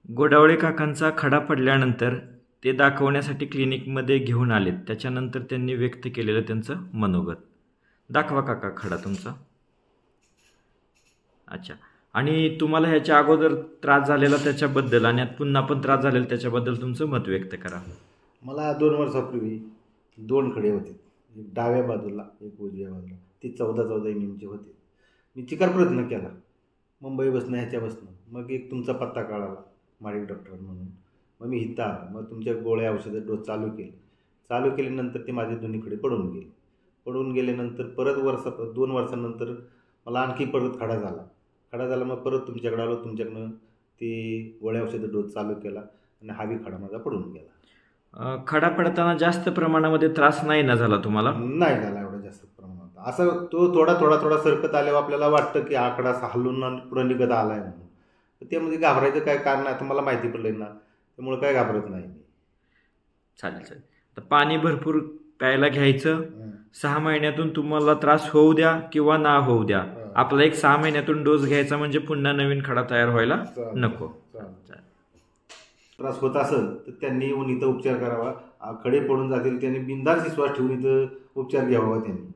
गोडावळे काकांचा खडा पडल्यानंतर ते दाखवण्यासाठी क्लिनिकमध्ये घेऊन आलेत. त्याच्यानंतर त्यांनी व्यक्त केलेलं त्यांचं मनोगत. दाखवा काका खडा तुमचा. अच्छा. आणि तुम्हाला ह्याच्या अगोदर त्रास झालेला त्याच्याबद्दल आणि आता पुन्हा पण त्रास झालेला त्याच्याबद्दल तुमचं मत व्यक्त करा. मला 2 वर्षापूर्वी 2 खडे होते, एक डाव्या बाजूला एक उजव्या बाजूला. ते 14-14 mm होते. मी चिकार प्रयत्न केला मुंबई बसणं ह्याच्या बसणं. मग एक तुमचा पत्ता कळाला माडिक डॉक्टर म्हणून. मग मी इथं आलो. मग तुमच्या गोळ्या औषधं डोस चालू केल्यानंतर ते माझे दोन्ही खडे पडून गेल्यानंतर परत 2 वर्षानंतर मला आणखी परत खडा झाला. मग परत तुमच्याकडे आलो. तुमच्याकडनं ते गोळ्या औषधं डोस चालू केला आणि हावी खडा माझा पडून गेला. खडा पडताना जास्त प्रमाणामध्ये त्रास नाही ना झाला तुम्हाला? नाही झाला एवढा जास्त प्रमाणात. असं तो थोडा सरकत आल्यावर आपल्याला वाटतं की हा खडा हलून पुढं निघत आला आहे म्हणून. त्यामध्ये घाबरायचं काय कारण आहे आता मला माहिती पडलंय ना, त्यामुळे काय घाबरत नाही मी. चालेल. तर पाणी भरपूर प्यायला घ्यायचं. 6 महिन्यातून तुम्हाला त्रास होऊ द्या किंवा ना होऊ द्या, आपला एक 6 महिन्यातून डोस घ्यायचा म्हणजे पुन्हा नवीन खडा तयार व्हायला नको. त्रास होत असेल तर त्यांनी येऊन इथं उपचार करावा. खडे पडून जातील त्यांनी बिनधास्त विश्वास ठेवून इथं उपचार घ्यावा त्यांनी.